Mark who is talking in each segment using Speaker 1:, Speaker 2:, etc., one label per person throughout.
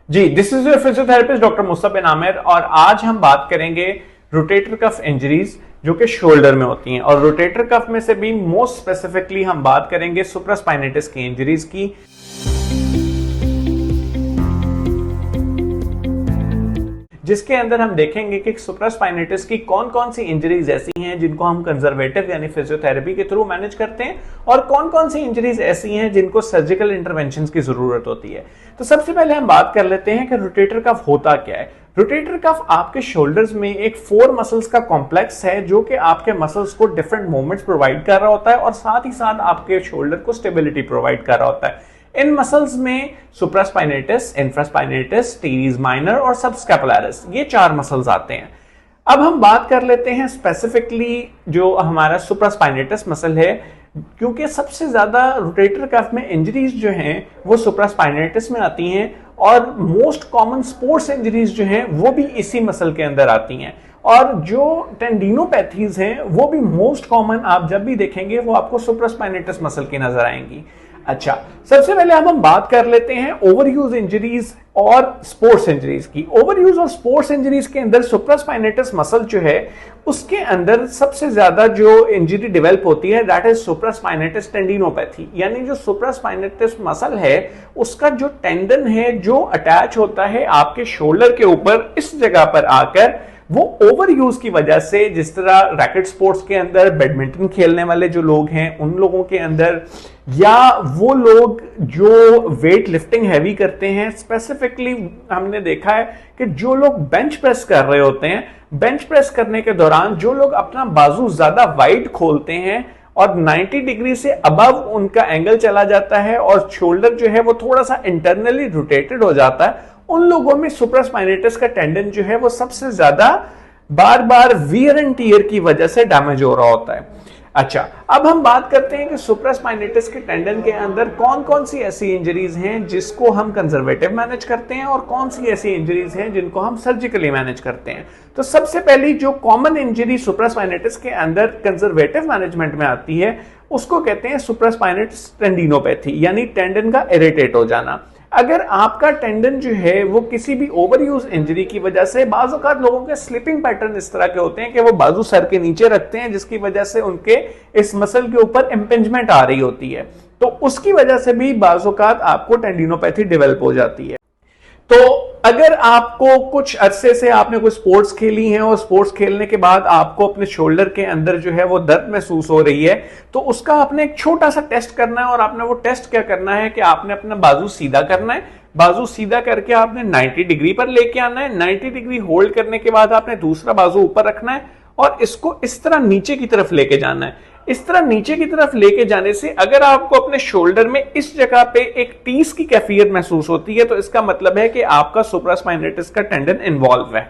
Speaker 1: Ji, this is your physiotherapist doctor Mustafa bin Amir और आज हम बात करेंगे रोटेटर कफ इंजरीज जो कि शोल्डर में होती हैं। और रोटेटर कफ में से भी मोस्ट स्पेसिफिकली हम बात करेंगे सुप्रास्पाइनेटिस की इंजरीज की, जिसके अंदर हम देखेंगे कि सुप्रास्पाइनेटिस की कौन कौन सी इंजरीज ऐसी हैं जिनको हम कंजर्वेटिव यानी फिजियोथेरेपी के थ्रू मैनेज करते हैं और कौन कौन सी इंजरीज ऐसी हैं जिनको सर्जिकल इंटरवेंशन की जरूरत होती है। तो सबसे पहले हम बात कर लेते हैं कि रोटेटर कफ होता क्या है। रोटेटर कफ आपके शोल्डर्स में एक 4 मसल्स का कॉम्प्लेक्स है जो कि आपके मसल्स को डिफरेंट मूवमेंट्स प्रोवाइड कर रहा होता है और साथ ही साथ आपके शोल्डर को स्टेबिलिटी प्रोवाइड कर रहा होता है। इन मसल्स में सुप्रास्पाइनेटिस, इंफ्रास्पाइनेटिस, टीरीज माइनर और सबस्कैपुलरिस, ये 4 मसल्स आते हैं। अब हम बात कर लेते हैं स्पेसिफिकली जो हमारा सुप्रास्पाइनेटिस मसल है, क्योंकि सबसे ज्यादा रोटेटर कफ में इंजरीज जो हैं वो सुप्रास्पाइनेटिस में आती हैं और मोस्ट कॉमन स्पोर्ट्स इंजरीज जो हैं वो भी इसी मसल के अंदर आती हैं। और जो टेंडिनोपैथीज हैं वो भी मोस्ट कॉमन आप जब भी देखेंगे वो आपको सुप्रास्पाइनेटिस मसल की नजर आएंगी। अच्छा, सबसे पहले हम बात कर लेते हैं ओवरयूज इंजरीज और स्पोर्ट्स इंजरीज की। ओवरयूज और स्पोर्ट्स इंजरीज के अंदर सुप्रास्पाइनेटिस मसल जो है उसके अंदर सबसे ज्यादा जो इंजरी डेवलप होती है दैट इज सुप्रास्पाइनेटिस टेंडिनोपैथी, यानी जो सुप्रास्पाइनेटिस मसल है उसका जो टेंडन है जो अटैच होता है आपके शोल्डर के ऊपर, इस जगह पर आकर वो ओवर यूज की वजह से, जिस तरह रैकेट स्पोर्ट्स के अंदर बैडमिंटन खेलने वाले जो लोग हैं उन लोगों के अंदर, या वो लोग जो वेट लिफ्टिंग हैवी करते हैं, स्पेसिफिकली हमने देखा है कि जो लोग बेंच प्रेस कर रहे होते हैं, बेंच प्रेस करने के दौरान जो लोग अपना बाजू ज्यादा वाइड खोलते हैं और 90 डिग्री से अबव उनका एंगल चला जाता है और शोल्डर जो है वो थोड़ा सा इंटरनली रोटेटेड हो जाता है, उन लोगों में सुप्रास्पाइनेटिस का टेंडन जो है वो सबसे ज्यादा बार बार वियर एंड टियर की वजह से डैमेज हो रहा होता है। अच्छा, अब हम बात करते हैं कि सुप्रास्पाइनेटिस के टेंडन के अंदर कौन कौन सी ऐसी इंजरीज हैं जिसको हम कंजर्वेटिव मैनेज करते हैं और कौन सी ऐसी इंजरीज हैं जिनको हम सर्जिकली मैनेज करते हैं। तो सबसे पहली जो कॉमन इंजरी सुप्रास्पाइनेटिस के अंदर कंजर्वेटिव मैनेजमेंट में आती है उसको कहते हैं सुप्रास्पाइनेटिस टेंडिनोपैथी, यानी टेंडन का इरिटेट हो जाना। अगर आपका टेंडन जो है वो किसी भी ओवरयूज इंजरी की वजह से, बाज़ औक़ात लोगों के स्लिपिंग पैटर्न इस तरह के होते हैं कि वो बाजू सर के नीचे रखते हैं जिसकी वजह से उनके इस मसल के ऊपर इंपिंजमेंट आ रही होती है, तो उसकी वजह से भी बाज़ औक़ात आपको टेंडिनोपैथी डेवलप हो जाती है। तो अगर आपको कुछ अरसे से आपने कोई स्पोर्ट्स खेली है और स्पोर्ट्स खेलने के बाद आपको अपने शोल्डर के अंदर जो है वो दर्द महसूस हो रही है, तो उसका आपने एक छोटा सा टेस्ट करना है। और आपने वो टेस्ट क्या करना है कि आपने अपना बाजू सीधा करना है, बाजू सीधा करके आपने 90 डिग्री पर लेके आना है। 90 डिग्री होल्ड करने के बाद आपने दूसरा बाजू ऊपर रखना है और इसको इस तरह नीचे की तरफ लेके जाना है। इस तरह नीचे की तरफ लेके जाने से अगर आपको अपने शोल्डर में इस जगह पे एक टीस की कैफियत महसूस होती है तो इसका मतलब है कि आपका सुप्रास्पाइनेटिस का टेंडन इन्वॉल्व है।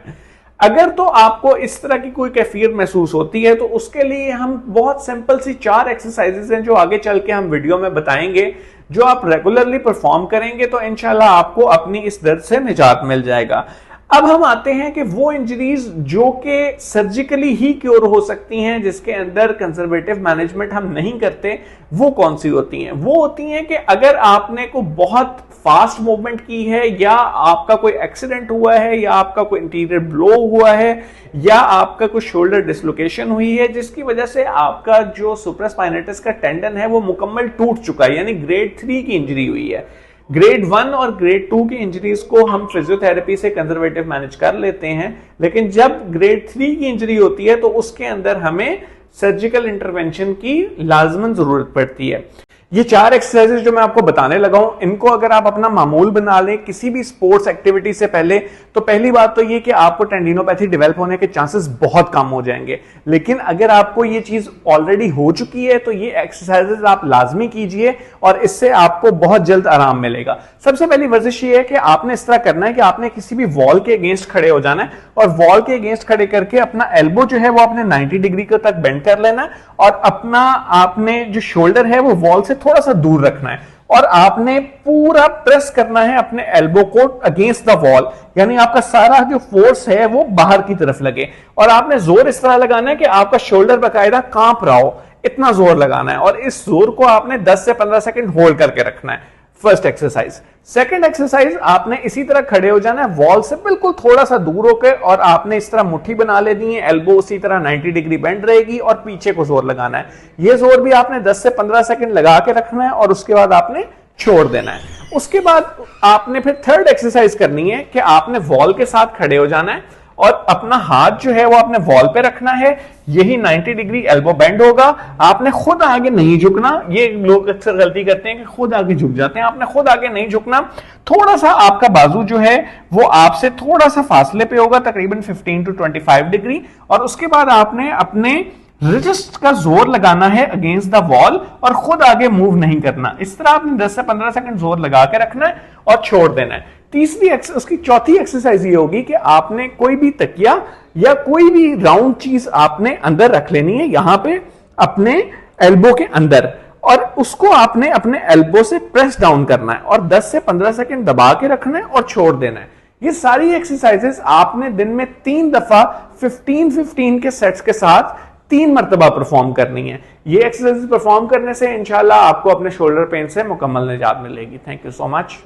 Speaker 1: अगर तो आपको इस तरह की कोई कैफियत महसूस होती है तो उसके लिए हम बहुत सिंपल सी 4 एक्सरसाइजेस हैं जो आगे चल के हम वीडियो में बताएंगे, जो आप रेगुलरली परफॉर्म करेंगे तो इंशाल्लाह आपको अपनी इस दर्द से निजात मिल जाएगा। अब हम आते हैं कि वो इंजरीज जो कि सर्जिकली ही क्योर हो सकती हैं, जिसके अंदर कंजर्वेटिव मैनेजमेंट हम नहीं करते, वो कौन सी होती हैं? वो होती हैं कि अगर आपने को बहुत फास्ट मूवमेंट की है, या आपका कोई एक्सीडेंट हुआ है, या आपका कोई इंटीरियर ब्लो हुआ है, या आपका कोई शोल्डर डिसलोकेशन हुई है जिसकी वजह से आपका जो सुप्रास्पाइनेटिस का टेंडन है वो मुकम्मल टूट चुका है, यानी ग्रेड 3 की इंजरी हुई है। ग्रेड 1 और ग्रेड 2 की इंजरीज को हम फिजियोथेरेपी से कंजर्वेटिव मैनेज कर लेते हैं, लेकिन जब ग्रेड 3 की इंजरी होती है तो उसके अंदर हमें सर्जिकल इंटरवेंशन की लाजमन जरूरत पड़ती है। ये 4 एक्सरसाइजेस जो मैं आपको बताने लगा हूं, इनको अगर आप अपना मामूल बना लें किसी भी स्पोर्ट्स एक्टिविटी से पहले, तो पहली बात तो ये कि आपको टेंडिनोपैथी डेवलप होने के चांसेस बहुत कम हो जाएंगे। लेकिन अगर आपको ये चीज ऑलरेडी हो चुकी है तो ये एक्सरसाइजेस आप लाजमी कीजिए और इससे आपको बहुत जल्द आराम मिलेगा। सबसे पहली वर्जिश ये है कि आपने इस तरह करना है कि आपने किसी भी वॉल के अगेंस्ट खड़े हो जाना है और वॉल के अगेंस्ट खड़े करके अपना एल्बो जो है वो आपने 90 डिग्री तक बेंड कर लेना है और अपना आपने जो शोल्डर है वो वॉल से थोड़ा सा दूर रखना है और आपने पूरा प्रेस करना है अपने एल्बो को अगेंस्ट द वॉल, यानी आपका सारा जो फोर्स है वो बाहर की तरफ लगे और आपने जोर इस तरह लगाना है कि आपका शोल्डर बकायदा कांप रहा हो, इतना जोर लगाना है और इस जोर को आपने 10 से 15 सेकंड होल्ड करके रखना है। First exercise. सेकंड एक्सरसाइज, आपने इसी तरह खड़े हो जाना है, वॉल से बिल्कुल थोड़ा सा दूर होकर, और आपने इस तरह मुट्ठी बना लेनी है, एल्बो उसी तरह 90 डिग्री बेंड रहेगी और पीछे को जोर लगाना है। ये जोर भी आपने 10 से 15 सेकंड लगा के रखना है और उसके बाद आपने छोड़ देना है। उसके बाद आपने फिर थर्ड एक्सरसाइज करनी है कि आपने वॉल के साथ खड़े हो जाना है और अपना हाथ जो है वो आपने वॉल पे रखना है, यही 90 डिग्री एल्बो बेंड होगा। आपने खुद आगे नहीं झुकना, ये लोग अक्सर गलती करते हैं कि खुद आगे झुक जाते हैं, आपने खुद आगे नहीं झुकना। थोड़ा सा आपका बाजू जो है वो आपसे थोड़ा सा फासले पे होगा, तकरीबन 15 to 25 डिग्री, और उसके बाद आपने अपने रिस्ट का जोर लगाना है अगेंस्ट द वॉल और खुद आगे मूव नहीं करना। इस तरह आपने 10 से 15 सेकंड जोर लगा के रखना है और छोड़ देना है। उसकी चौथी एक्सरसाइज ये होगी कि आपने कोई भी तकिया या कोई भी राउंड चीज आपने अंदर रख लेनी है, यहां पे अपने एल्बो के अंदर, और उसको आपने अपने एल्बो से प्रेस डाउन करना है और 10 से 15 सेकंड दबा के रखना है और छोड़ देना है। ये सारी एक्सरसाइजेस आपने दिन में 3 दफा 15-15 के सेट्स के साथ 3 मरतबा परफॉर्म करनी है। ये एक्सरसाइज परफॉर्म करने से इंशाल्लाह आपको अपने शोल्डर पेन से मुकम्मल निजात मिलेगी। Thank you so much.